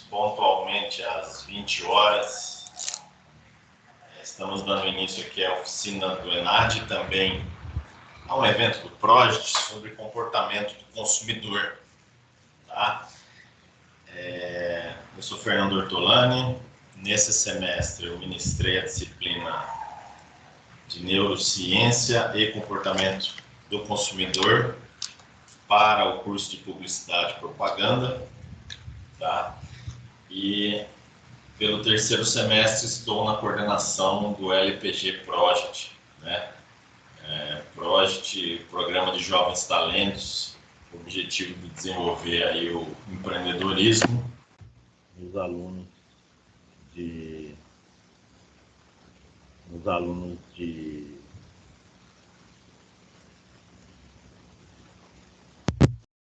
pontualmente às 20 horas. Estamos dando início aqui à oficina do ENAD, também a um evento do Project sobre comportamento do consumidor. Tá? Eu sou Fernando Ortolani. Nesse semestre eu ministrei a disciplina de Neurociência e Comportamento do Consumidor para o curso de Publicidade e Propaganda. Tá? E pelo terceiro semestre estou na coordenação do LPG Project, né? Project, Programa de Jovens Talentos, o objetivo de desenvolver aí o empreendedorismo dos alunos de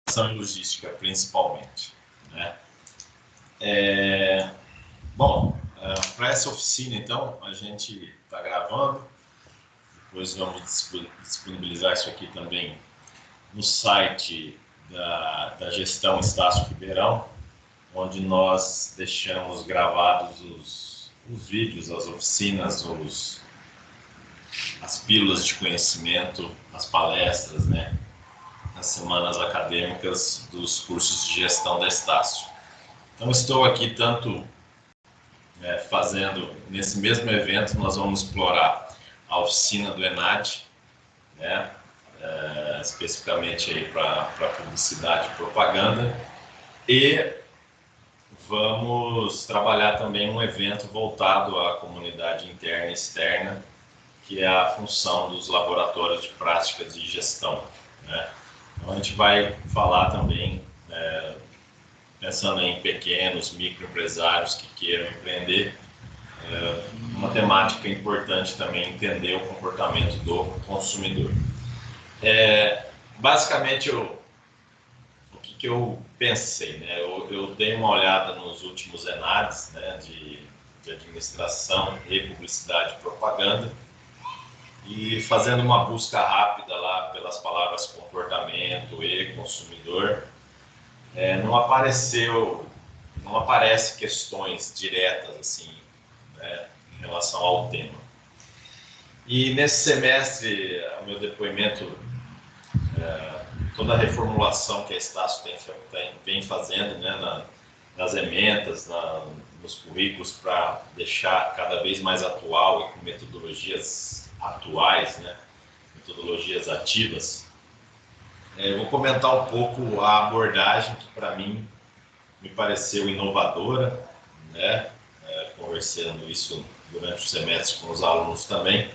ação e logística principalmente, né? Para essa oficina, então, a gente está gravando, depois vamos disponibilizar isso aqui também no site da Gestão Estácio Ribeirão, onde nós deixamos gravados os vídeos, as oficinas, as pílulas de conhecimento, as palestras, né, as semanas acadêmicas dos cursos de gestão da Estácio. Então, estou aqui tanto fazendo, nesse mesmo evento, nós vamos explorar a oficina do ENAD, né, especificamente aí para publicidade e propaganda, e vamos trabalhar também um evento voltado à comunidade interna e externa, que é a função dos laboratórios de práticas de gestão, né? Então, a gente vai falar também, pensando em pequenos, microempresários que queiram empreender, uma temática importante também entender o comportamento do consumidor. Basicamente, o que eu pensei, né? Eu dei uma olhada nos últimos ENADs, né, de administração e publicidade e propaganda, e fazendo uma busca rápida lá pelas palavras comportamento e consumidor, não aparece questões diretas assim, né, em relação ao tema. E nesse semestre, o meu depoimento, toda a reformulação que a Estácio vem fazendo, né, nas emendas, nos currículos, para deixar cada vez mais atual e com metodologias atuais, né, metodologias ativas. Eu vou comentar um pouco a abordagem que, para mim, me pareceu inovadora, né, conversando isso durante o semestre com os alunos também,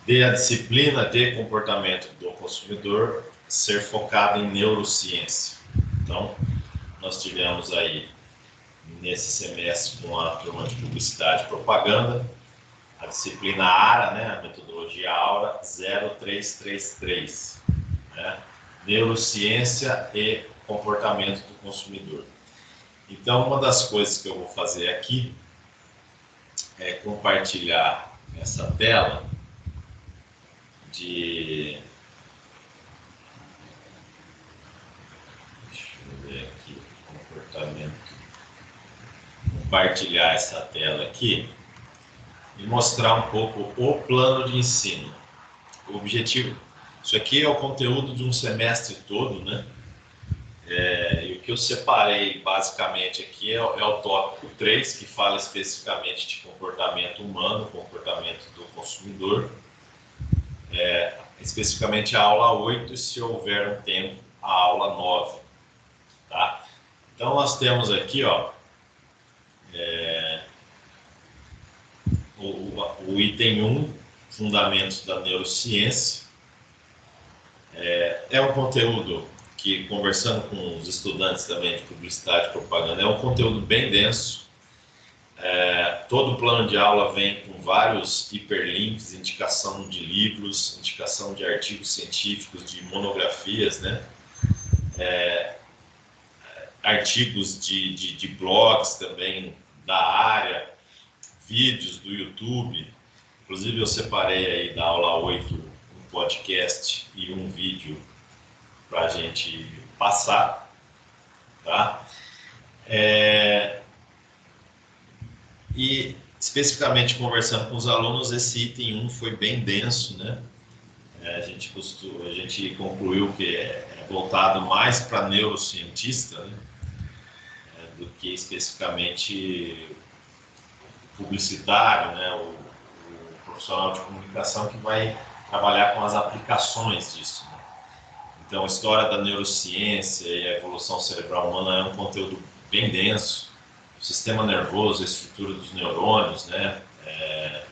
de a disciplina de comportamento do consumidor ser focada em neurociência. Então, nós tivemos aí, nesse semestre, com a turma de publicidade e propaganda, a disciplina ARA, né, a metodologia AURA 0333, né, neurociência e comportamento do consumidor. Então, uma das coisas que eu vou fazer aqui é compartilhar essa tela deixa eu ver aqui, comportamento. Compartilhar essa tela aqui e mostrar um pouco o plano de ensino. O objetivo, isso aqui é o conteúdo de um semestre todo, né? E o que eu separei basicamente aqui é o tópico 3, que fala especificamente de comportamento humano, comportamento do consumidor. Especificamente a aula 8 e, se houver um tempo, a aula 9. Tá? Então, nós temos aqui, ó, o item 1, Fundamentos da Neurociência. É um conteúdo que, conversando com os estudantes também de publicidade e propaganda, é um conteúdo bem denso. Todo o plano de aula vem com vários hiperlinks, indicação de livros, indicação de artigos científicos, de monografias, né? Artigos de blogs também da área, vídeos do YouTube. Inclusive, eu separei aí da aula 8 um podcast e um vídeo para a gente passar, tá? E especificamente conversando com os alunos, esse item 1 foi bem denso, né? A gente concluiu que é voltado mais para neurocientista, né? Do que especificamente publicitário, né? O profissional de comunicação que vai trabalhar com as aplicações disso, né? Então, a história da neurociência e a evolução cerebral humana é um conteúdo bem denso. O sistema nervoso, a estrutura dos neurônios, né? É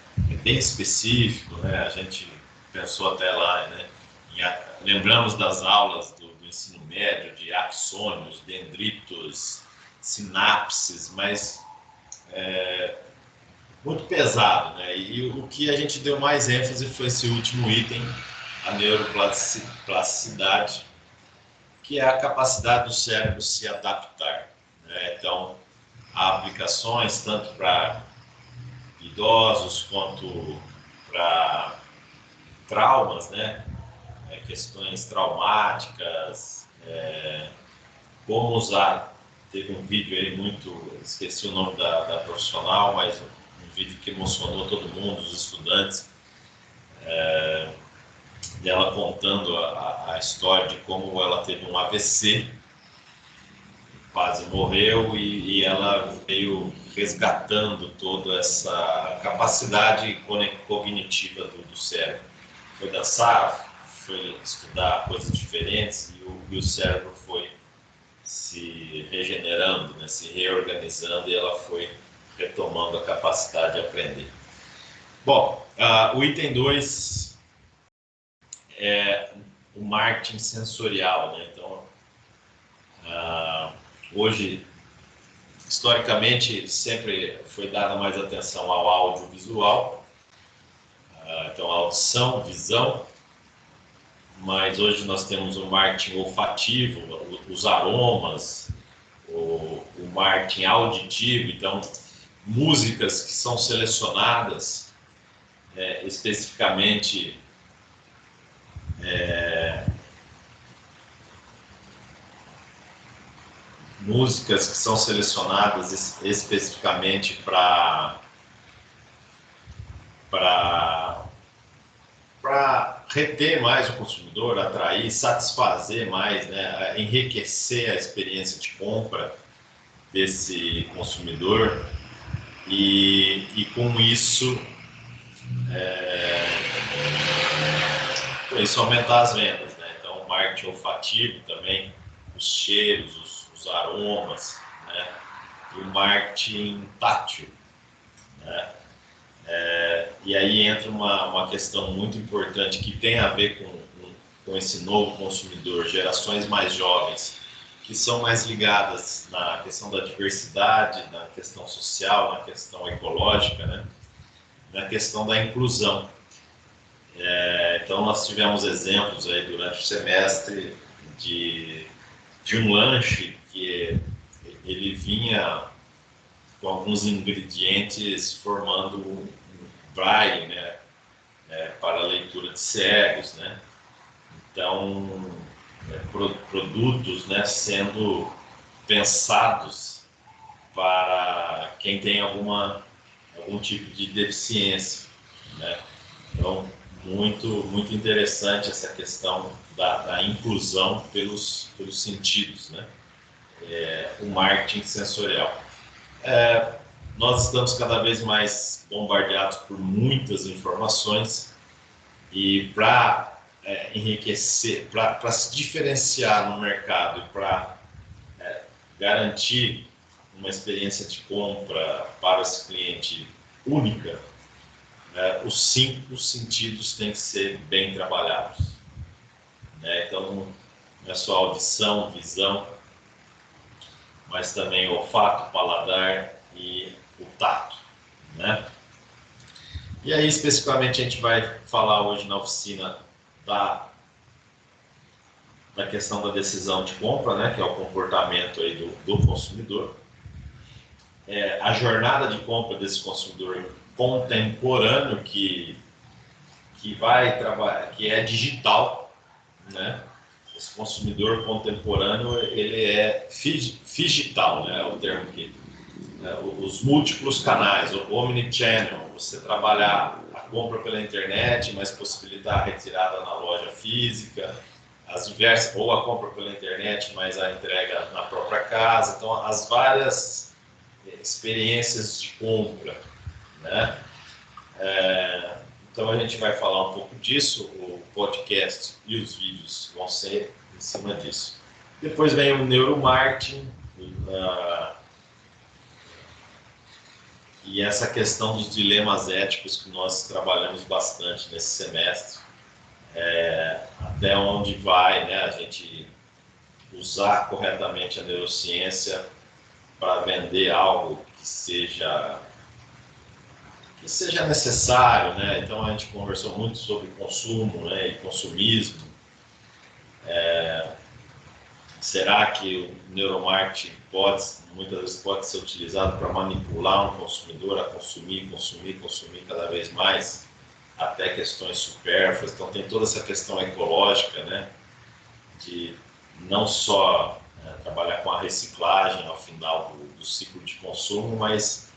bem específico, né? A gente pensou até lá, né? Lembramos das aulas do ensino médio, de axônios, dendritos, sinapses, mas muito pesado, né? E o que a gente deu mais ênfase foi esse último item, a neuroplasticidade, que é a capacidade do cérebro se adaptar, né? Então, há aplicações tanto para idosos quanto para traumas, né? Questões traumáticas, como usar. Teve um vídeo aí esqueci o nome da profissional, mas um vídeo que emocionou todo mundo, os estudantes, dela contando a história de como ela teve um AVC, quase morreu, e ela veio resgatando toda essa capacidade cognitiva do cérebro. Foi dançar, foi estudar coisas diferentes, e o cérebro foi se regenerando, né, se reorganizando, e ela foi retomando a capacidade de aprender. Bom, o item 2 é o marketing sensorial, né? Então, hoje, historicamente, sempre foi dada mais atenção ao audiovisual, então audição, visão, mas hoje nós temos o marketing olfativo, os aromas, o marketing auditivo, então músicas que são selecionadas especificamente músicas que são selecionadas especificamente para reter mais o consumidor, atrair, satisfazer mais, né, enriquecer a experiência de compra desse consumidor e com isso aumentar as vendas, né? Então, o marketing olfativo também, os cheiros, os aromas, né? E o marketing tátil, né? E aí entra uma questão muito importante que tem a ver com esse novo consumidor, gerações mais jovens, que são mais ligadas na questão da diversidade, na questão social, na questão ecológica, né? Na questão da inclusão. Então, nós tivemos exemplos aí durante o semestre de um lanche que ele vinha com alguns ingredientes formando um braille, né, para a leitura de cegos, né? Então, produtos, né, sendo pensados para quem tem algum tipo de deficiência, né? Então, muito interessante essa questão da inclusão pelos sentidos, né? O marketing sensorial. Nós estamos cada vez mais bombardeados por muitas informações e para enriquecer, para se diferenciar no mercado e para garantir uma experiência de compra para esse cliente única, os 5 sentidos têm que ser bem trabalhados, né? Então, não é só audição, visão, mas também olfato, paladar e o tato, né? E aí, especificamente, a gente vai falar hoje na oficina da questão da decisão de compra, né? Que é o comportamento aí do consumidor. A jornada de compra desse consumidor contemporâneo que vai trabalhar, que é digital, né? Esse consumidor contemporâneo, ele é digital, né? É o termo que os múltiplos canais, o omnichannel, você trabalhar a compra pela internet, mas possibilitar a retirada na loja física, as diversas, ou a compra pela internet, mas a entrega na própria casa. Então, as várias experiências de compra, né? Então, a gente vai falar um pouco disso, o podcast e os vídeos vão ser em cima disso. Depois vem o neuromarketing, e essa questão dos dilemas éticos que nós trabalhamos bastante nesse semestre, até onde vai, né, a gente usar corretamente a neurociência para vender algo que seja necessário, né? Então a gente conversou muito sobre consumo, né, e consumismo. Será que o neuromarketing muitas vezes pode ser utilizado para manipular um consumidor a consumir cada vez mais, até questões supérfluas? Então tem toda essa questão ecológica, né, de não só trabalhar com a reciclagem ao final do ciclo de consumo, mas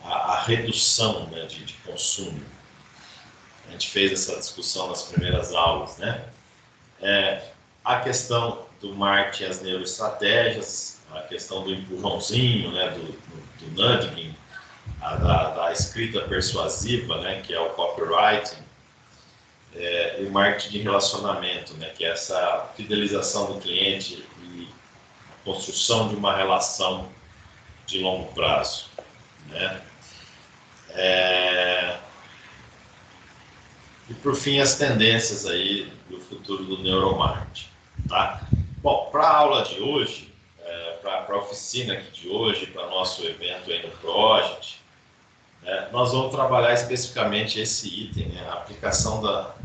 a redução, né, de consumo. A gente fez essa discussão nas primeiras aulas, né? A questão do marketing, as neuroestratégias, a questão do empurrãozinho, né, do nudging, da escrita persuasiva, né, que é o copywriting, e o marketing de relacionamento, né, que é essa fidelização do cliente e a construção de uma relação de longo prazo, né? E por fim, as tendências aí do futuro do neuromarketing, tá? Bom, para a aula de hoje, para a oficina aqui de hoje, para nosso evento aí no Project, nós vamos trabalhar especificamente esse item, né, a aplicação da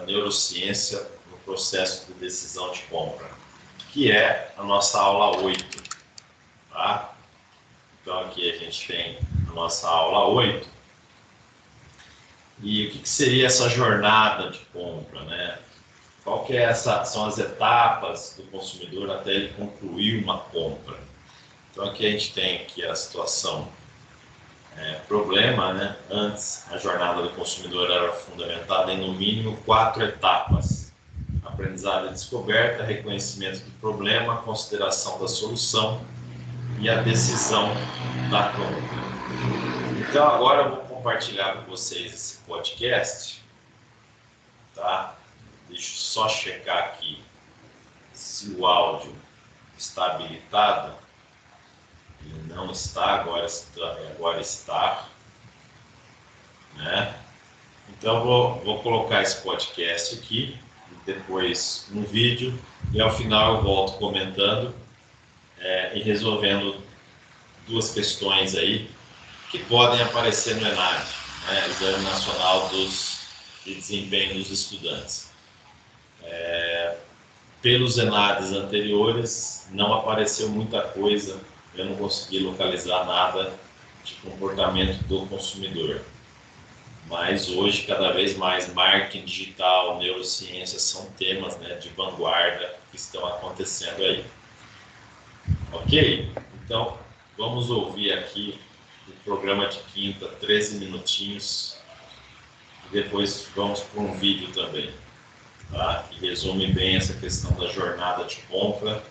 neurociência no processo de decisão de compra, que é a nossa aula 8, tá? Então aqui a gente tem a nossa aula 8. E o que seria essa jornada de compra, né? Qual que são as etapas do consumidor até ele concluir uma compra? Então aqui a gente tem aqui a situação problema, né? Antes a jornada do consumidor era fundamentada em no mínimo 4 etapas: aprendizado e descoberta, reconhecimento do problema, consideração da solução e a decisão da compra. Então agora eu vou compartilhar com vocês esse podcast, tá? Deixa eu só checar aqui se o áudio está habilitado. Ele não está, agora está, né? Então vou colocar esse podcast aqui, depois um vídeo, e ao final eu volto comentando e resolvendo duas questões aí que podem aparecer no ENAD, né, Exame Nacional de Desempenho dos Estudantes. Pelos ENADs anteriores, não apareceu muita coisa, eu não consegui localizar nada de comportamento do consumidor. Mas hoje, cada vez mais, marketing digital, neurociência são temas, né, de vanguarda que estão acontecendo aí. Ok? Então, vamos ouvir aqui o programa de quinta, 13 minutinhos, e depois vamos para um vídeo também, tá? Que resume bem essa questão da jornada de compra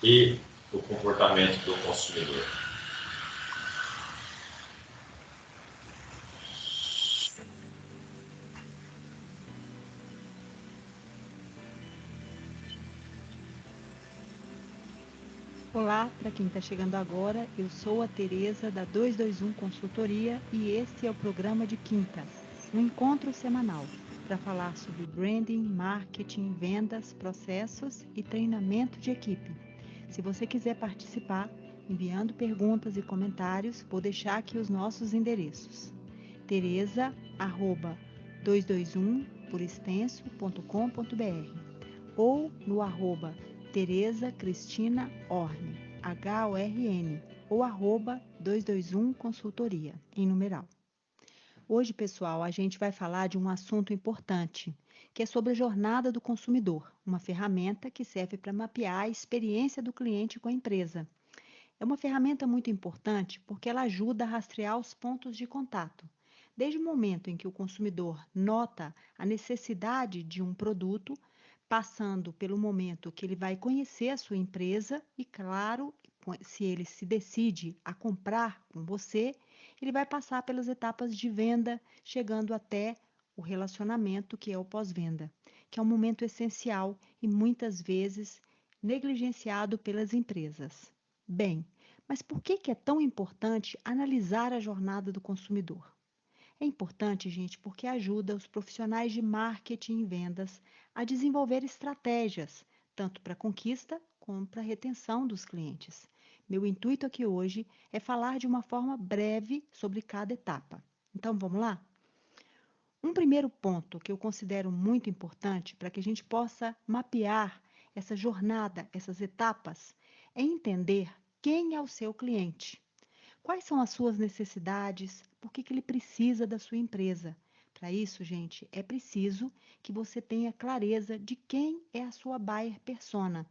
e o comportamento do consumidor. Olá, para quem está chegando agora, eu sou a Tereza da 221 Consultoria e esse é o programa de quinta, um encontro semanal para falar sobre branding, marketing, vendas, processos e treinamento de equipe. Se você quiser participar, enviando perguntas e comentários, vou deixar aqui os nossos endereços. tereza@221porextenso.com.br ou no @Tereza Cristina Horn, Horn, ou @221 Consultoria, em numeral. Hoje, pessoal, a gente vai falar de um assunto importante, que é sobre a jornada do consumidor, uma ferramenta que serve para mapear a experiência do cliente com a empresa. É uma ferramenta muito importante porque ela ajuda a rastrear os pontos de contato. Desde o momento em que o consumidor nota a necessidade de um produto, passando pelo momento que ele vai conhecer a sua empresa e, claro, se ele se decide a comprar com você, ele vai passar pelas etapas de venda, chegando até o relacionamento, que é o pós-venda, que é um momento essencial e muitas vezes negligenciado pelas empresas. Bem, mas por que é tão importante analisar a jornada do consumidor? É importante, gente, porque ajuda os profissionais de marketing e vendas a desenvolver estratégias, tanto para conquista como para retenção dos clientes. Meu intuito aqui hoje é falar de uma forma breve sobre cada etapa. Então, vamos lá? Um primeiro ponto que eu considero muito importante para que a gente possa mapear essa jornada, essas etapas, é entender quem é o seu cliente. Quais são as suas necessidades? Por que ele precisa da sua empresa? Para isso, gente, é preciso que você tenha clareza de quem é a sua buyer persona,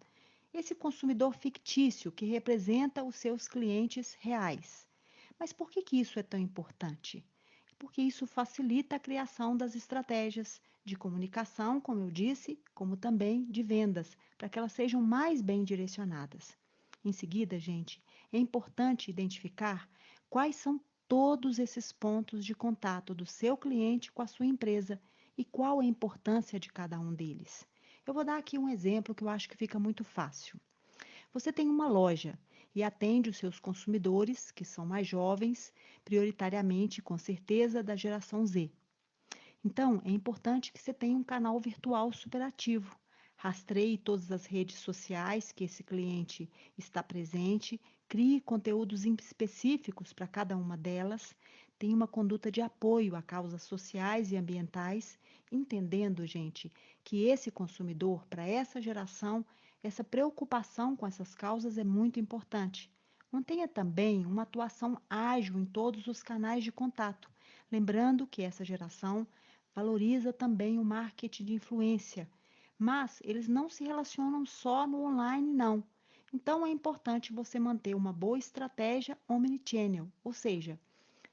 esse consumidor fictício que representa os seus clientes reais. Mas por que isso é tão importante? Porque isso facilita a criação das estratégias de comunicação, como eu disse, como também de vendas, para que elas sejam mais bem direcionadas. Em seguida, gente, é importante identificar quais são todos esses pontos de contato do seu cliente com a sua empresa e qual a importância de cada um deles. Eu vou dar aqui um exemplo que eu acho que fica muito fácil. Você tem uma loja e atende os seus consumidores, que são mais jovens, prioritariamente, com certeza, da geração Z. Então, é importante que você tenha um canal virtual superativo. Rastreie todas as redes sociais que esse cliente está presente, crie conteúdos específicos para cada uma delas, tenha uma conduta de apoio a causas sociais e ambientais, entendendo, gente, que esse consumidor, para essa geração, essa preocupação com essas causas é muito importante. Mantenha também uma atuação ágil em todos os canais de contato, lembrando que essa geração valoriza também o marketing de influência, mas eles não se relacionam só no online, não. Então é importante você manter uma boa estratégia omnichannel, ou seja,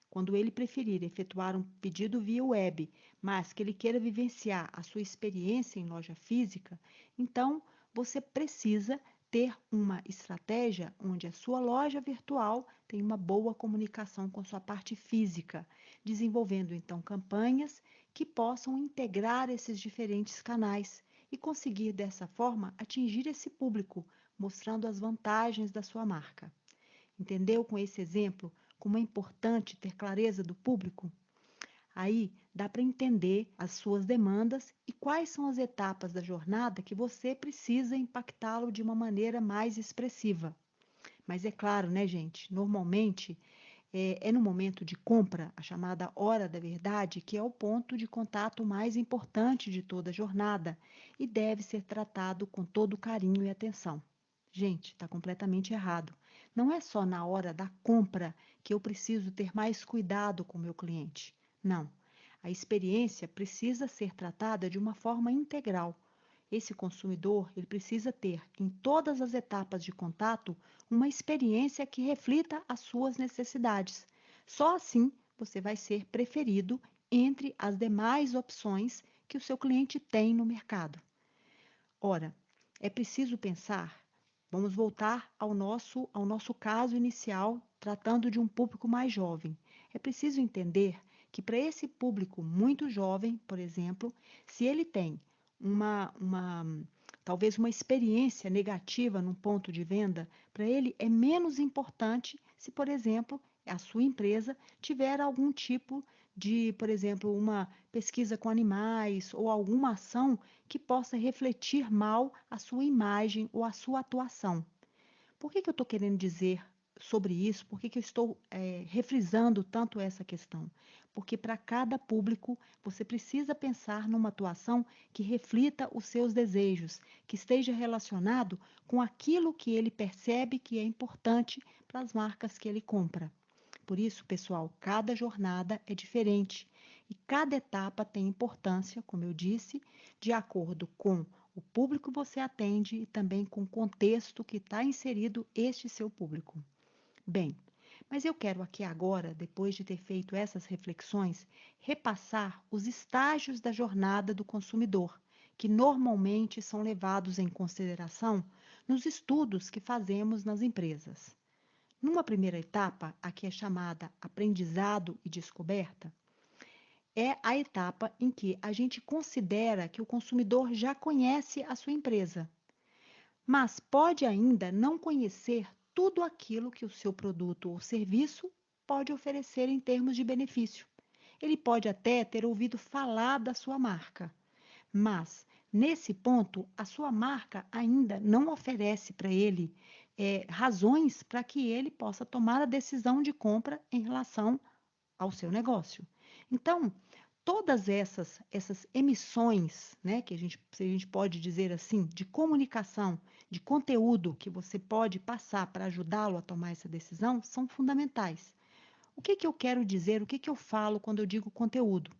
quando ele preferir efetuar um pedido via web, mas que ele queira vivenciar a sua experiência em loja física, então você precisa ter uma estratégia onde a sua loja virtual tem uma boa comunicação com sua parte física, desenvolvendo então campanhas que possam integrar esses diferentes canais e conseguir dessa forma atingir esse público, mostrando as vantagens da sua marca. Entendeu com esse exemplo como é importante ter clareza do público? Aí dá para entender as suas demandas e quais são as etapas da jornada que você precisa impactá-lo de uma maneira mais expressiva. Mas é claro, né, gente? Normalmente é no momento de compra, a chamada hora da verdade, que é o ponto de contato mais importante de toda a jornada e deve ser tratado com todo carinho e atenção. Gente, está completamente errado. Não é só na hora da compra que eu preciso ter mais cuidado com o meu cliente. Não. A experiência precisa ser tratada de uma forma integral. Esse consumidor, ele precisa ter em todas as etapas de contato uma experiência que reflita as suas necessidades. Só assim você vai ser preferido entre as demais opções que o seu cliente tem no mercado. Ora, é preciso pensar, vamos voltar ao nosso caso inicial, tratando de um público mais jovem. É preciso entender que para esse público muito jovem, por exemplo, se ele tem talvez uma experiência negativa num ponto de venda, para ele é menos importante se, por exemplo, a sua empresa tiver algum tipo de, por exemplo, uma pesquisa com animais ou alguma ação que possa refletir mal a sua imagem ou a sua atuação. Por que eu estou querendo dizer sobre isso? Por que eu estou refrisando tanto essa questão? Porque para cada público você precisa pensar numa atuação que reflita os seus desejos, que esteja relacionado com aquilo que ele percebe que é importante para as marcas que ele compra. Por isso, pessoal, cada jornada é diferente e cada etapa tem importância, como eu disse, de acordo com o público que você atende e também com o contexto que está inserido este seu público. Bem, mas eu quero aqui agora, depois de ter feito essas reflexões, repassar os estágios da jornada do consumidor, que normalmente são levados em consideração nos estudos que fazemos nas empresas. Numa primeira etapa, a que é chamada aprendizado e descoberta, é a etapa em que a gente considera que o consumidor já conhece a sua empresa, mas pode ainda não conhecer tudo aquilo que o seu produto ou serviço pode oferecer em termos de benefício. Ele pode até ter ouvido falar da sua marca, mas nesse ponto a sua marca ainda não oferece para ele razões para que ele possa tomar a decisão de compra em relação ao seu negócio. Então, todas essas emissões, né, que se a gente pode dizer assim, de comunicação, de conteúdo que você pode passar para ajudá-lo a tomar essa decisão, são fundamentais. O que que eu quero dizer, o que que eu falo quando eu digo conteúdo?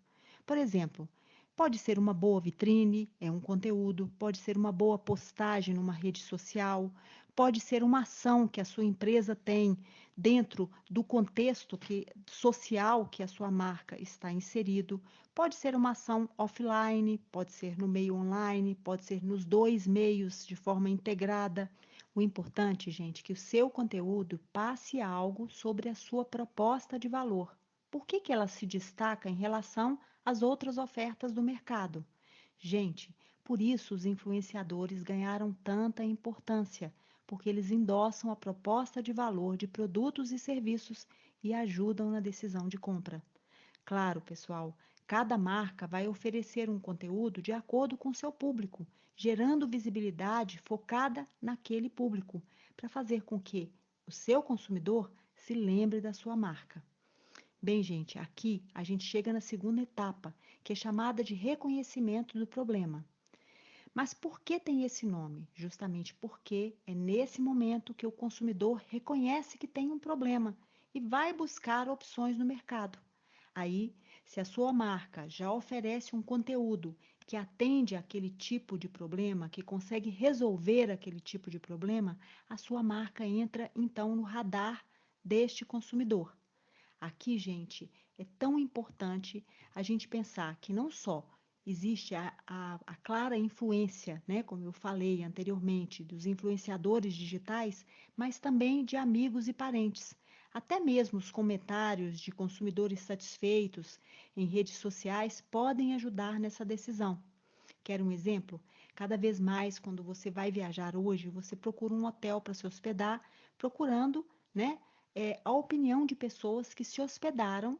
Por exemplo, pode ser uma boa vitrine, é um conteúdo, pode ser uma boa postagem numa rede social, pode ser uma ação que a sua empresa tem dentro do contexto social que a sua marca está inserido, pode ser uma ação offline, pode ser no meio online, pode ser nos dois meios de forma integrada. O importante, gente, é que o seu conteúdo passe algo sobre a sua proposta de valor. Por que que ela se destaca em relação às outras ofertas do mercado? Gente, por isso os influenciadores ganharam tanta importância, porque eles endossam a proposta de valor de produtos e serviços e ajudam na decisão de compra. Claro, pessoal, cada marca vai oferecer um conteúdo de acordo com seu público, gerando visibilidade focada naquele público, para fazer com que o seu consumidor se lembre da sua marca. Bem, gente, aqui a gente chega na segunda etapa, que é chamada de reconhecimento do problema. Mas por que tem esse nome? Justamente porque é nesse momento que o consumidor reconhece que tem um problema e vai buscar opções no mercado. Aí, se a sua marca já oferece um conteúdo que atende àquele tipo de problema, que consegue resolver aquele tipo de problema, a sua marca entra então no radar deste consumidor. Aqui, gente, é tão importante a gente pensar que não só existe a clara influência, né, como eu falei anteriormente, dos influenciadores digitais, mas também de amigos e parentes. Até mesmo os comentários de consumidores satisfeitos em redes sociais podem ajudar nessa decisão. Quer um exemplo? Cada vez mais, quando você vai viajar hoje, você procura um hotel para se hospedar, procurando, né, a opinião de pessoas que se hospedaram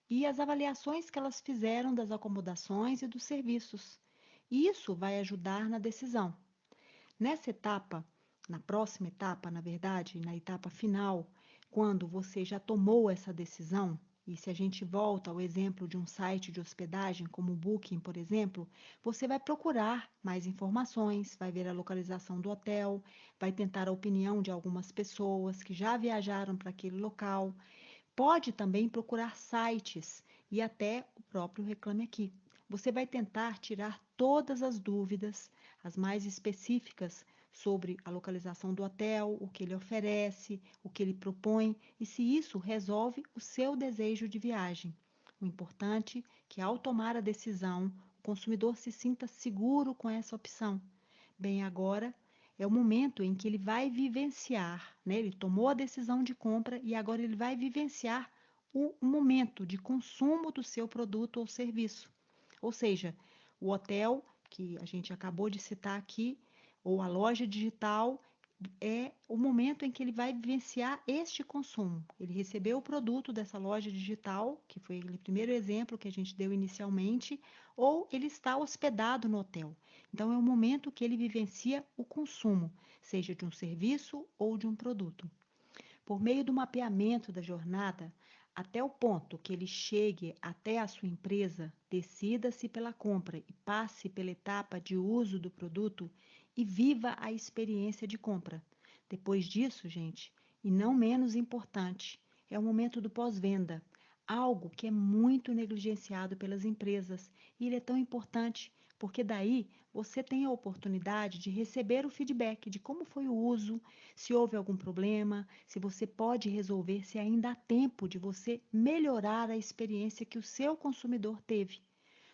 e as avaliações que elas fizeram das acomodações e dos serviços. Isso vai ajudar na decisão. Nessa etapa, na próxima etapa, na verdade, na etapa final, quando você já tomou essa decisão, e se a gente volta ao exemplo de um site de hospedagem, como o Booking, por exemplo, você vai procurar mais informações, vai ver a localização do hotel, vai tentar a opinião de algumas pessoas que já viajaram para aquele local. Pode também procurar sites e até o próprio Reclame Aqui. Você vai tentar tirar todas as dúvidas, as mais específicas, sobre a localização do hotel, o que ele oferece, o que ele propõe e se isso resolve o seu desejo de viagem. O importante é que, ao tomar a decisão, o consumidor se sinta seguro com essa opção. Bem, agora é o momento em que ele vai vivenciar, né? Ele tomou a decisão de compra e agora ele vai vivenciar o momento de consumo do seu produto ou serviço. Ou seja, o hotel, que a gente acabou de citar aqui, ou a loja digital, é o momento em que ele vai vivenciar este consumo. Ele recebeu o produto dessa loja digital, que foi aquele primeiro exemplo que a gente deu inicialmente, ou ele está hospedado no hotel. Então, é o momento que ele vivencia o consumo, seja de um serviço ou de um produto. Por meio do mapeamento da jornada, até o ponto que ele chegue até a sua empresa, decida-se pela compra e passe pela etapa de uso do produto e viva a experiência de compra. Depois disso, gente, e não menos importante, é o momento do pós-venda, algo que é muito negligenciado pelas empresas e ele é tão importante porque daí você tem a oportunidade de receber o feedback de como foi o uso, se houve algum problema, se você pode resolver, se ainda há tempo de você melhorar a experiência que o seu consumidor teve.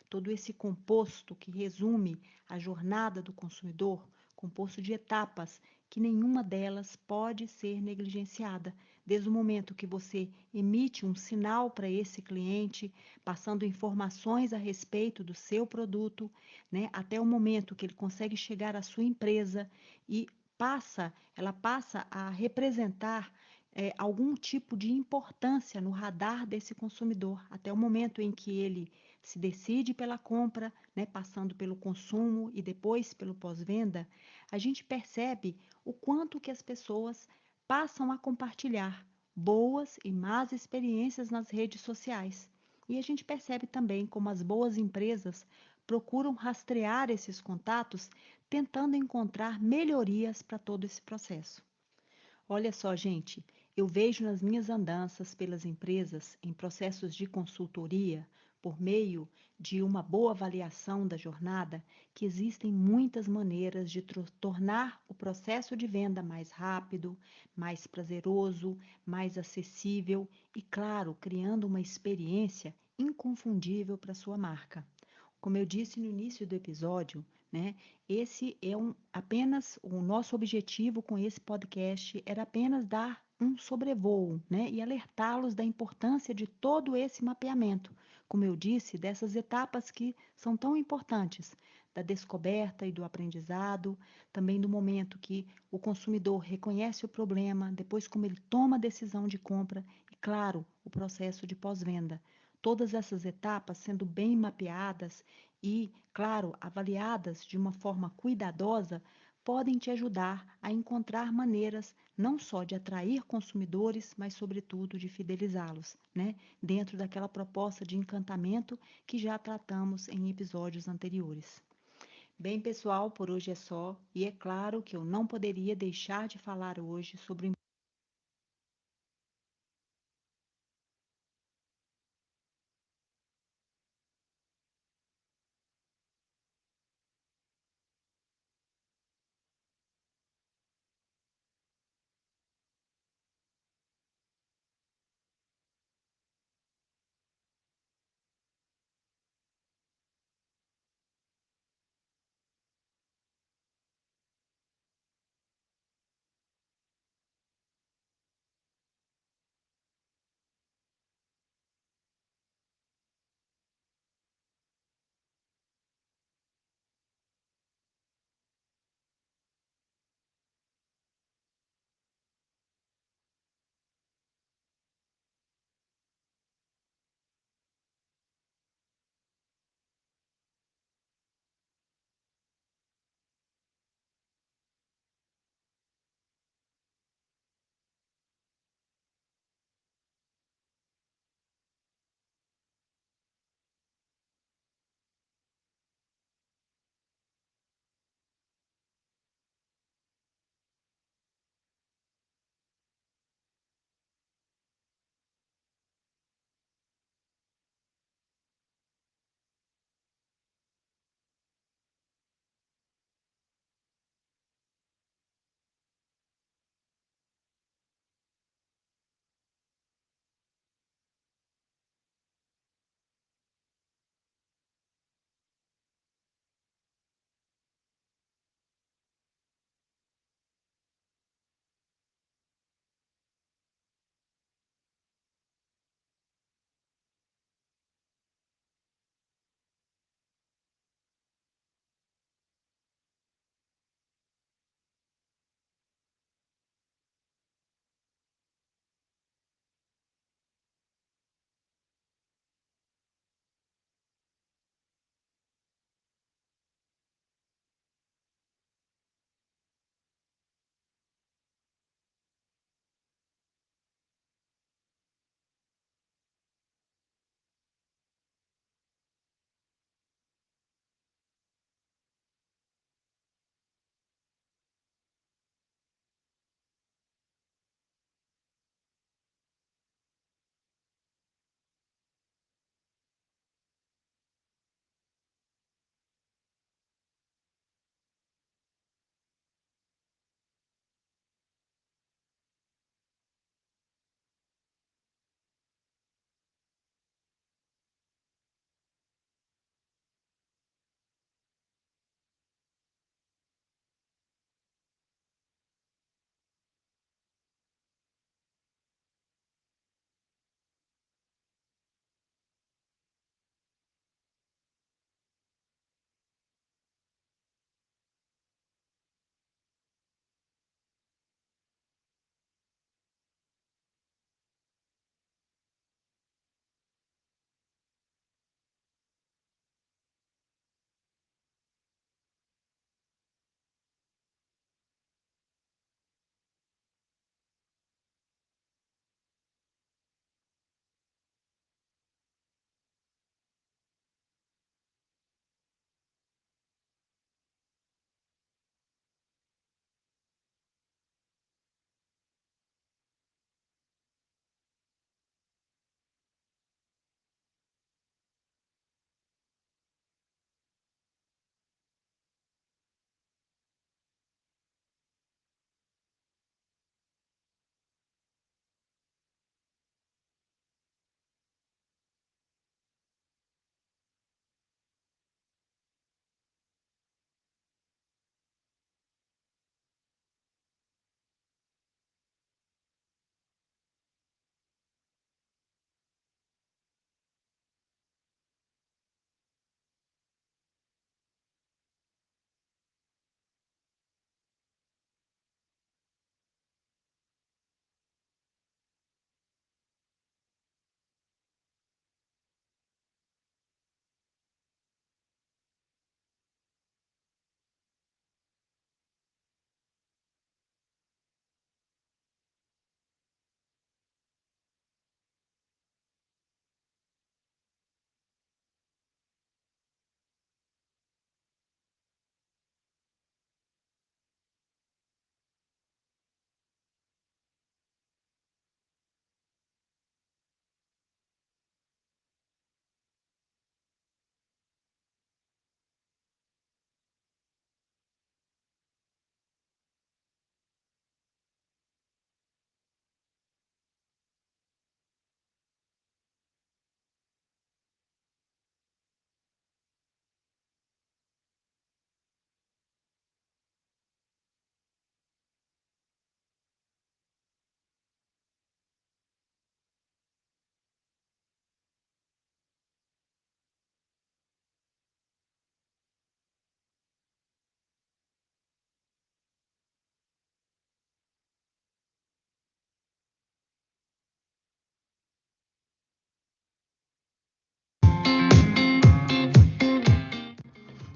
Todo esse composto que resume a jornada do consumidor, composto de etapas, que nenhuma delas pode ser negligenciada. Desde o momento que você emite um sinal para esse cliente, passando informações a respeito do seu produto, né, até o momento que ele consegue chegar à sua empresa e ela passa a representar algum tipo de importância no radar desse consumidor, até o momento em que ele se decide pela compra, né, passando pelo consumo e depois pelo pós-venda, a gente percebe o quanto que as pessoas passam a compartilhar boas e más experiências nas redes sociais. E a gente percebe também como as boas empresas procuram rastrear esses contatos, tentando encontrar melhorias para todo esse processo. Olha só, gente, eu vejo nas minhas andanças pelas empresas, em processos de consultoria, por meio de uma boa avaliação da jornada, que existem muitas maneiras de tornar o processo de venda mais rápido, mais prazeroso, mais acessível e, claro, criando uma experiência inconfundível para sua marca. Como eu disse no início do episódio, né, esse é apenas o nosso objetivo com esse podcast era apenas dar um sobrevoo, né, e alertá-los da importância de todo esse mapeamento. Como eu disse, dessas etapas que são tão importantes, da descoberta e do aprendizado, também do momento que o consumidor reconhece o problema, depois como ele toma a decisão de compra e, claro, o processo de pós-venda. Todas essas etapas sendo bem mapeadas e, claro, avaliadas de uma forma cuidadosa, podem te ajudar a encontrar maneiras não só de atrair consumidores, mas, sobretudo, de fidelizá-los, né? Dentro daquela proposta de encantamento que já tratamos em episódios anteriores. Bem, pessoal, por hoje é só, e é claro que eu não poderia deixar de falar hoje sobre o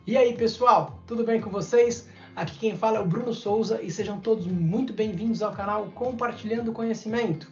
E aí, pessoal, tudo bem com vocês? Aqui quem fala é o Bruno Souza e sejam todos muito bem-vindos ao canal Compartilhando Conhecimento.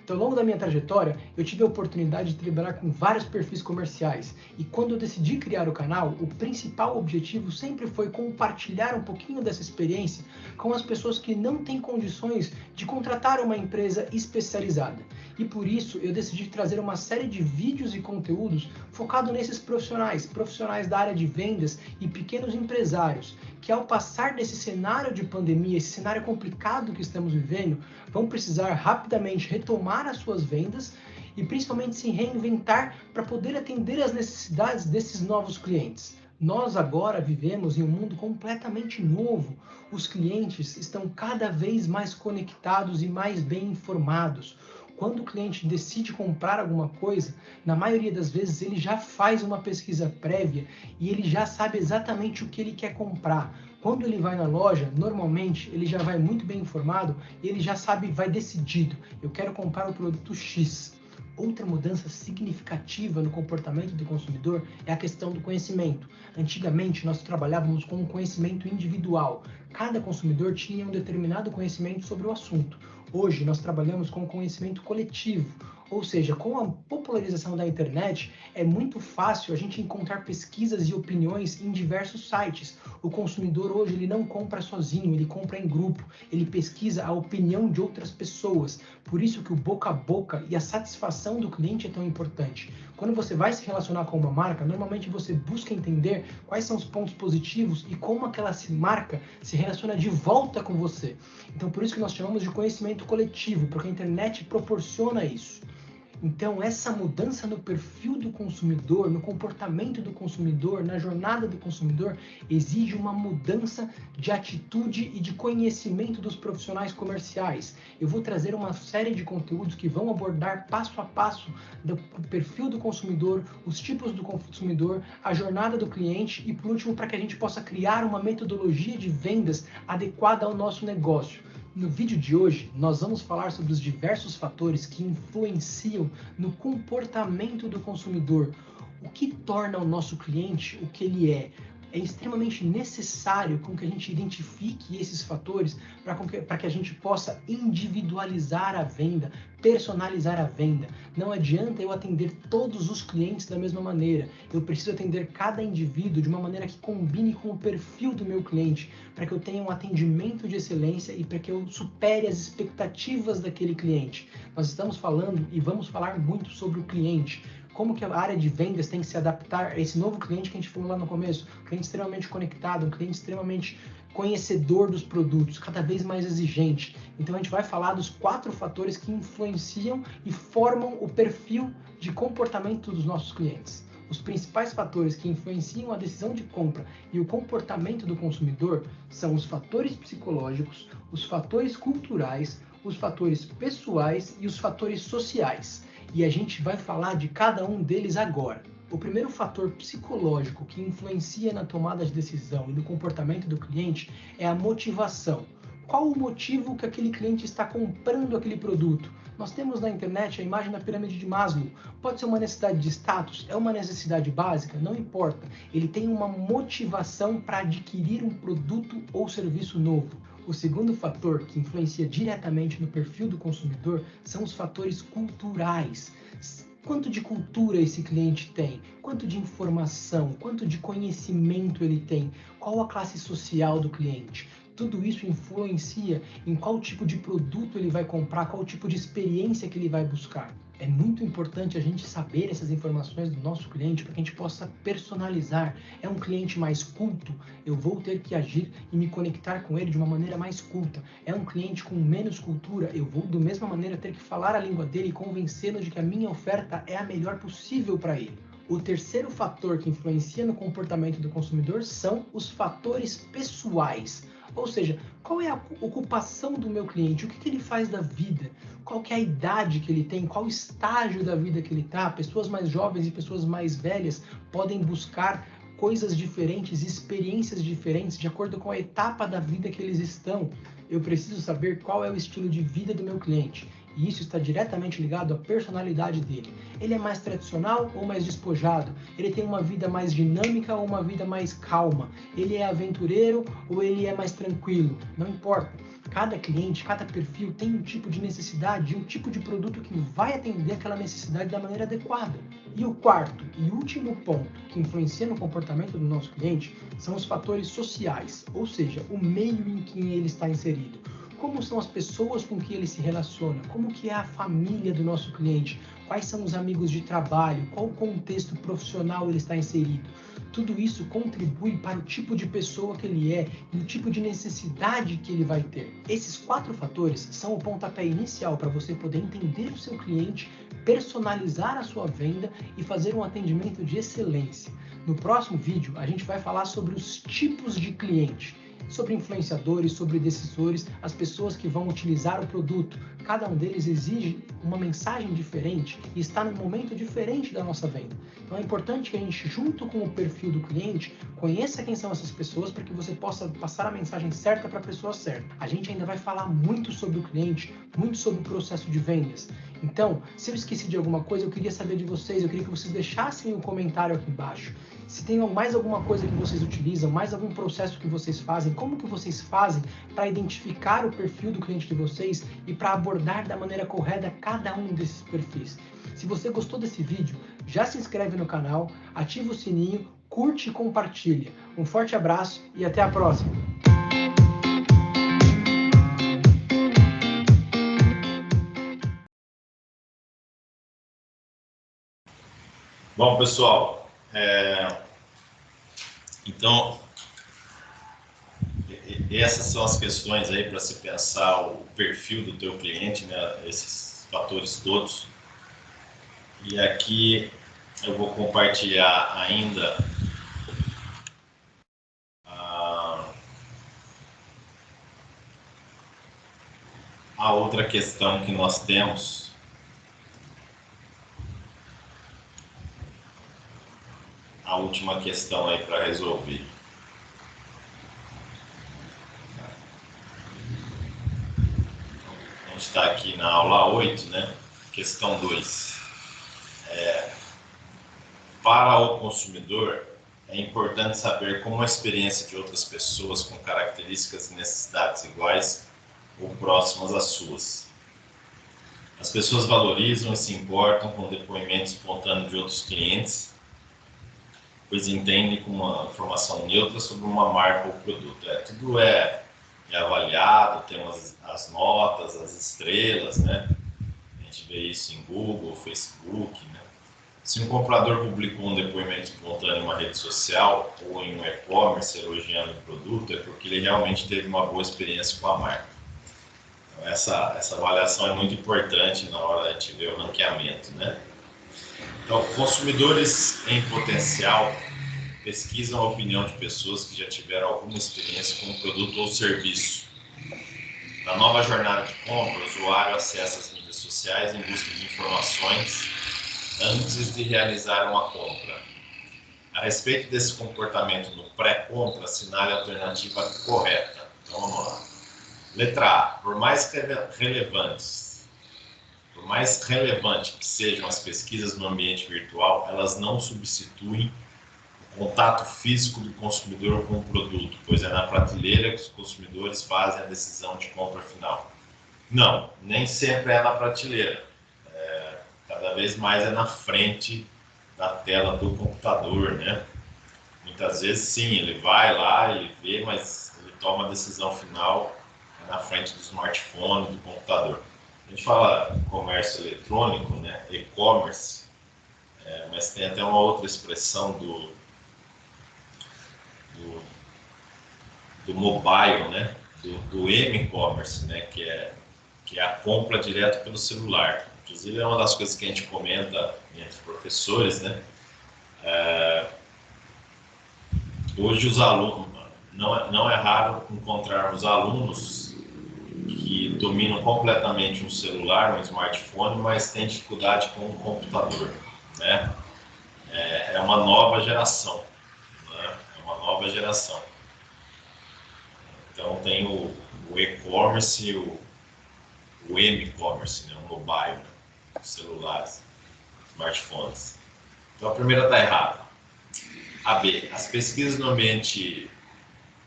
Então, ao longo da minha trajetória, eu tive a oportunidade de trabalhar com vários perfis comerciais e quando eu decidi criar o canal, o principal objetivo sempre foi compartilhar um pouquinho dessa experiência com as pessoas que não têm condições de contratar uma empresa especializada. E por isso eu decidi trazer uma série de vídeos e conteúdos focado nesses profissionais da área de vendas e pequenos empresários, que ao passar desse cenário de pandemia, esse cenário complicado que estamos vivendo, vão precisar rapidamente retomar as suas vendas e principalmente se reinventar para poder atender às necessidades desses novos clientes. Nós agora vivemos em um mundo completamente novo. Os clientes estão cada vez mais conectados e mais bem informados. Quando o cliente decide comprar alguma coisa, na maioria das vezes ele já faz uma pesquisa prévia e ele já sabe exatamente o que ele quer comprar. Quando ele vai na loja, normalmente ele já vai muito bem informado e ele já sabe, vai decidido, eu quero comprar o produto X. Outra mudança significativa no comportamento do consumidor é a questão do conhecimento. Antigamente, nós trabalhávamos com um conhecimento individual. Cada consumidor tinha um determinado conhecimento sobre o assunto. Hoje, nós trabalhamos com conhecimento coletivo. Ou seja, com a popularização da internet, é muito fácil a gente encontrar pesquisas e opiniões em diversos sites. O consumidor hoje ele não compra sozinho, ele compra em grupo, ele pesquisa a opinião de outras pessoas. Por isso que o boca a boca e a satisfação do cliente é tão importante. Quando você vai se relacionar com uma marca, normalmente você busca entender quais são os pontos positivos e como aquela marca se relaciona de volta com você. Então, por isso que nós chamamos de conhecimento coletivo, porque a internet proporciona isso. Então, essa mudança no perfil do consumidor, no comportamento do consumidor, na jornada do consumidor, exige uma mudança de atitude e de conhecimento dos profissionais comerciais. Eu vou trazer uma série de conteúdos que vão abordar passo a passo do perfil do consumidor, os tipos do consumidor, a jornada do cliente e, por último, para que a gente possa criar uma metodologia de vendas adequada ao nosso negócio. No vídeo de hoje, nós vamos falar sobre os diversos fatores que influenciam no comportamento do consumidor. O que torna o nosso cliente o que ele é? É extremamente necessário com que a gente identifique esses fatores para que a gente possa individualizar a venda, personalizar a venda. Não adianta eu atender todos os clientes da mesma maneira. Eu preciso atender cada indivíduo de uma maneira que combine com o perfil do meu cliente, para que eu tenha um atendimento de excelência e para que eu supere as expectativas daquele cliente. Nós estamos falando e vamos falar muito sobre o cliente. Como que a área de vendas tem que se adaptar a esse novo cliente que a gente falou lá no começo, um cliente extremamente conectado, um cliente extremamente conhecedor dos produtos, cada vez mais exigente. Então a gente vai falar dos 4 fatores que influenciam e formam o perfil de comportamento dos nossos clientes. Os principais fatores que influenciam a decisão de compra e o comportamento do consumidor são os fatores psicológicos, os fatores culturais, os fatores pessoais e os fatores sociais. E a gente vai falar de cada um deles agora. O primeiro fator psicológico que influencia na tomada de decisão e no comportamento do cliente é a motivação. Qual o motivo que aquele cliente está comprando aquele produto? Nós temos na internet a imagem da pirâmide de Maslow. Pode ser uma necessidade de status, é uma necessidade básica, não importa. Ele tem uma motivação para adquirir um produto ou serviço novo. O segundo fator que influencia diretamente no perfil do consumidor são os fatores culturais. Quanto de cultura esse cliente tem? Quanto de informação? Quanto de conhecimento ele tem? Qual a classe social do cliente? Tudo isso influencia em qual tipo de produto ele vai comprar, qual tipo de experiência que ele vai buscar. É muito importante a gente saber essas informações do nosso cliente para que a gente possa personalizar. É um cliente mais culto, eu vou ter que agir e me conectar com ele de uma maneira mais culta. É um cliente com menos cultura, eu vou da mesma maneira ter que falar a língua dele e convencê-lo de que a minha oferta é a melhor possível para ele. O terceiro fator que influencia no comportamento do consumidor são os fatores pessoais. Ou seja, qual é a ocupação do meu cliente? O que ele faz da vida? Qual que é a idade que ele tem? Qual o estágio da vida que ele está? Pessoas mais jovens e pessoas mais velhas podem buscar coisas diferentes, experiências diferentes, de acordo com a etapa da vida que eles estão. Eu preciso saber qual é o estilo de vida do meu cliente. e isso está diretamente ligado à personalidade dele. Ele é mais tradicional ou mais despojado? Ele tem uma vida mais dinâmica ou uma vida mais calma? Ele é aventureiro ou ele é mais tranquilo? Não importa. Cada cliente, cada perfil tem um tipo de necessidade, um tipo de produto que vai atender aquela necessidade da maneira adequada. E o quarto e último ponto que influencia no comportamento do nosso cliente são os fatores sociais, ou seja, o meio em que ele está inserido. Como são as pessoas com que ele se relaciona? Como que é a família do nosso cliente? Quais são os amigos de trabalho? Qual o contexto profissional ele está inserido? Tudo isso contribui para o tipo de pessoa que ele é e o tipo de necessidade que ele vai ter. Esses 4 fatores são o pontapé inicial para você poder entender o seu cliente, personalizar a sua venda e fazer um atendimento de excelência. No próximo vídeo, a gente vai falar sobre os tipos de cliente, sobre influenciadores, sobre decisores, as pessoas que vão utilizar o produto. Cada um deles exige uma mensagem diferente e está num momento diferente da nossa venda. Então é importante que a gente, junto com o perfil do cliente, conheça quem são essas pessoas para que você possa passar a mensagem certa para a pessoa certa. A gente ainda vai falar muito sobre o cliente, muito sobre o processo de vendas. Então, se eu esqueci de alguma coisa, eu queria saber de vocês, eu queria que vocês deixassem um comentário aqui embaixo. Se tem mais alguma coisa que vocês utilizam, mais algum processo que vocês fazem, como que vocês fazem para identificar o perfil do cliente de vocês e para abordar da maneira correta cada um desses perfis. Se você gostou desse vídeo, já se inscreve no canal, ativa o sininho, curte e compartilha. Um forte abraço e até a próxima! Bom, pessoal, então, essas são as questões aí para se pensar o perfil do teu cliente, né? Esses fatores todos. E aqui eu vou compartilhar ainda a outra questão que nós temos. A última questão aí para resolver. A gente está aqui na aula 8, né? Questão 2. Para o consumidor, é importante saber como a experiência de outras pessoas com características e necessidades iguais ou próximas às suas. As pessoas valorizam e se importam com o depoimento espontâneo de outros clientes, pois entendem como uma informação neutra sobre uma marca ou produto. Tudo é avaliado, temos as notas, as estrelas, né? A gente vê isso em Google, Facebook, né? Se um comprador publicou um depoimento espontâneo em uma rede social ou em um e-commerce elogiando o produto, é porque ele realmente teve uma boa experiência com a marca. Então, essa avaliação é muito importante na hora de ver o ranqueamento, né? Então, consumidores em potencial pesquisam a opinião de pessoas que já tiveram alguma experiência com um produto ou serviço. Na nova jornada de compra, o usuário acessa as mídias sociais em busca de informações antes de realizar uma compra. A respeito desse comportamento no pré-compra, assinale a alternativa correta. Então, vamos lá. Letra A. Por mais relevante que sejam as pesquisas no ambiente virtual, elas não substituem o contato físico do consumidor com o produto, pois é na prateleira que os consumidores fazem a decisão de compra final. Não, nem sempre é na prateleira. Cada vez mais é na frente da tela do computador, né? Muitas vezes, sim, ele vai lá, ele vê, mas ele toma a decisão final na frente do smartphone, do computador. A gente fala comércio eletrônico, né? E-commerce, mas tem até uma outra expressão do mobile, né? Do m-commerce, né? Que é a compra direto pelo celular. Inclusive, é uma das coisas que a gente comenta entre professores, né? Hoje, os alunos, não é raro encontrarmos alunos que dominam completamente um celular, um smartphone, mas têm dificuldade com o computador, né? É uma nova geração, né? É uma nova geração. Então, tem o e-commerce, o o M-commerce, né, o mobile, né, celulares, smartphones. Então a primeira está errada. A B, as pesquisas no ambiente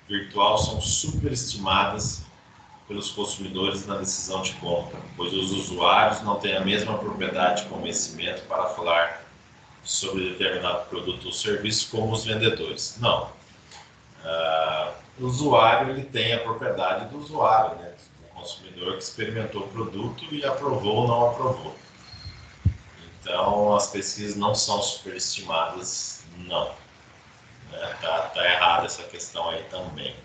virtual são superestimadas pelos consumidores na decisão de compra, pois os usuários não têm a mesma propriedade de convencimento para falar sobre determinado produto ou serviço como os vendedores. Não. O usuário ele tem a propriedade do usuário, né? O consumidor que experimentou o produto e aprovou ou não aprovou. Então, as pesquisas não são superestimadas, não. Tá errada essa questão aí também.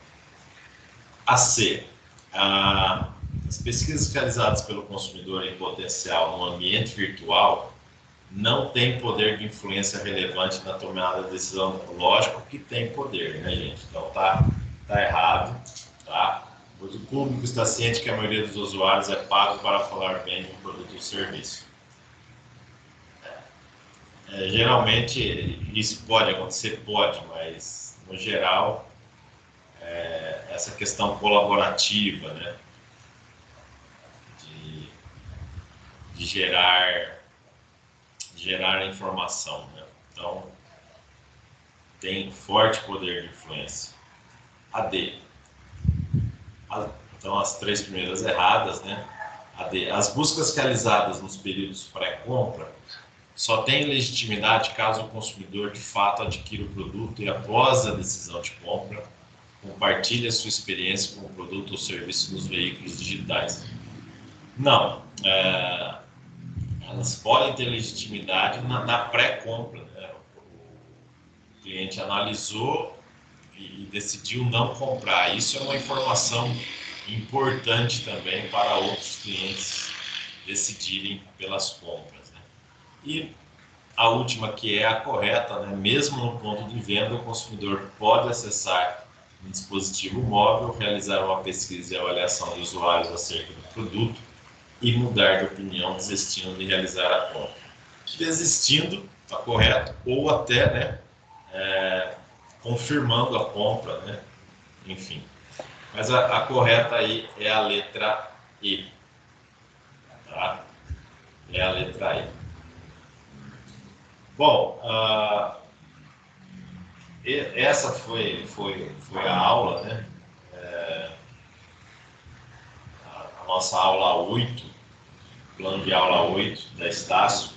A C. As pesquisas realizadas pelo consumidor em potencial no ambiente virtual não têm poder de influência relevante na tomada de decisão. Lógico que tem poder, né, gente? Então tá errado, tá? Pois o público está ciente que a maioria dos usuários é pago para falar bem de um produto ou serviço. Geralmente isso pode acontecer, mas no geral essa questão colaborativa, né, de gerar informação, né? Então tem forte poder de influência. A D. Então as três primeiras erradas, né? A D. As buscas realizadas nos períodos pré-compra só têm legitimidade caso o consumidor de fato adquira o produto e após a decisão de compra compartilhe a sua experiência com o produto ou serviço nos veículos digitais. Não. Elas podem ter legitimidade na pré-compra, né? O cliente analisou e decidiu não comprar. Isso é uma informação importante também para outros clientes decidirem pelas compras, né? E a última, que é a correta, né? Mesmo no ponto de venda, o consumidor pode acessar um dispositivo móvel, realizar uma pesquisa e avaliação de usuários acerca do produto e mudar de opinião, desistindo de realizar a compra. Desistindo, está correto, ou até, né, confirmando a compra, né? Enfim. Mas a correta aí é a letra E. Tá? É a letra E. Bom, essa foi a aula, né? A nossa aula 8, plano de aula 8 da Estácio.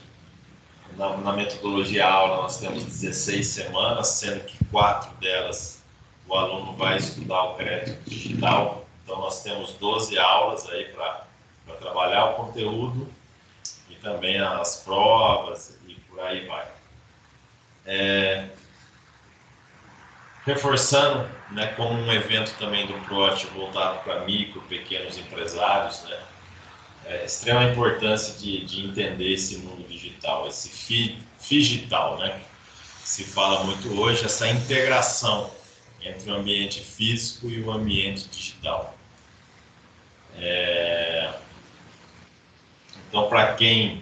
Na metodologia aula nós temos 16 semanas, sendo que 4 delas o aluno vai estudar o crédito digital. Então nós temos 12 aulas aí para trabalhar o conteúdo e também as provas e por aí vai. Reforçando, né, como um evento também do PROAT voltado para micro, pequenos empresários, né, extrema importância de entender esse mundo digital, esse digital, né, que se fala muito hoje, essa integração entre o ambiente físico e o ambiente digital. Então, para quem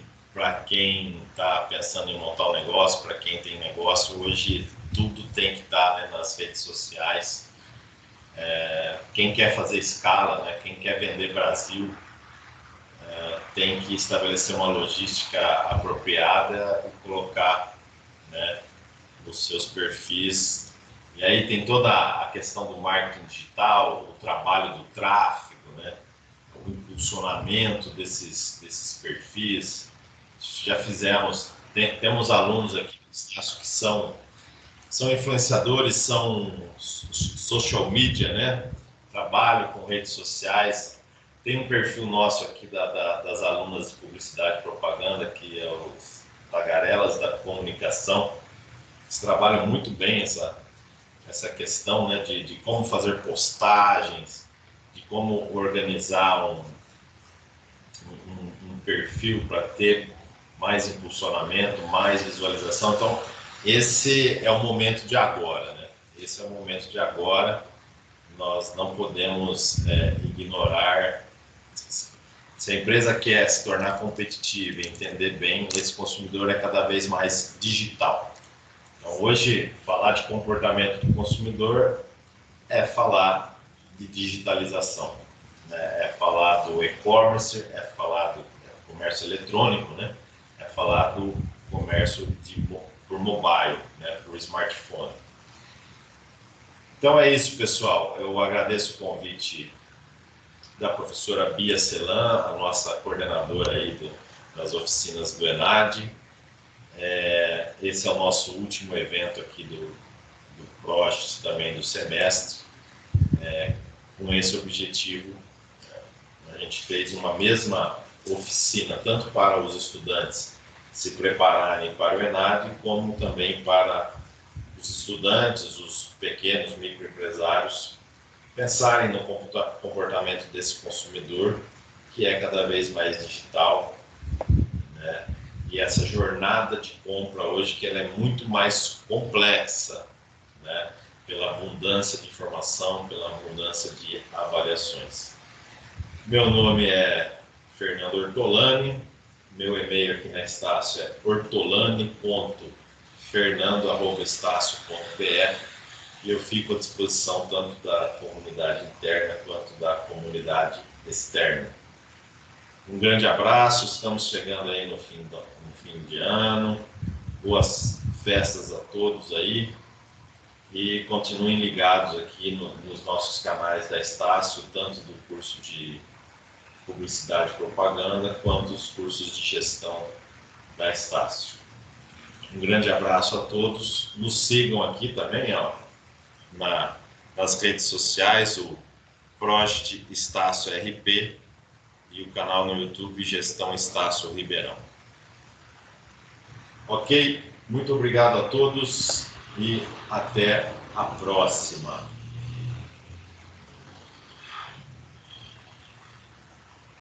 está pensando em montar um negócio, para quem tem negócio, hoje tudo tem que estar, né, nas redes sociais. Quem quer fazer escala, né, quem quer vender Brasil, tem que estabelecer uma logística apropriada e colocar, né, os seus perfis. E aí tem toda a questão do marketing digital, o trabalho do tráfego, né, o impulsionamento desses perfis. Já fizemos, temos alunos aqui que são influenciadores, são social media, né? Trabalho com redes sociais. Tem um perfil nosso aqui das alunas de publicidade e propaganda, que é os tagarelas da comunicação. Eles trabalham muito bem essa questão, né, de como fazer postagens, de como organizar um perfil para ter mais impulsionamento, mais visualização. Então, esse é o momento de agora, né? Esse é o momento de agora. Nós não podemos ignorar. Se a empresa quer se tornar competitiva e entender bem, esse consumidor é cada vez mais digital. Então, hoje, falar de comportamento do consumidor é falar de digitalização. né? É falar do e-commerce, é falar do comércio eletrônico, né? É falar do comércio por mobile, né? Por smartphone. Então é isso, pessoal. Eu agradeço o convite da professora Bia Celan, a nossa coordenadora aí das oficinas do ENAD. Esse é o nosso último evento aqui do PROST, também do semestre. Com esse objetivo, a gente fez uma mesma oficina, tanto para os estudantes se prepararem para o ENAD, como também para os estudantes, os pequenos microempresários, pensarem no comportamento desse consumidor, que é cada vez mais digital, né? E essa jornada de compra hoje, que ela é muito mais complexa, né? Pela abundância de informação, pela abundância de avaliações. Meu nome é Fernando Ortolani, meu e-mail aqui na Estácio é ortolani.fernando@estácio.br, e eu fico à disposição tanto da comunidade interna quanto da comunidade externa. Um grande abraço, estamos chegando aí no fim de ano, boas festas a todos aí, e continuem ligados aqui nos nossos canais da Estácio, tanto do curso de Publicidade e Propaganda, quanto os cursos de Gestão da Estácio. Um grande abraço a todos, nos sigam aqui também, ó, nas redes sociais, o PROST Estácio RP e o canal no YouTube Gestão Estácio Ribeirão. Ok? Muito obrigado a todos e até a próxima.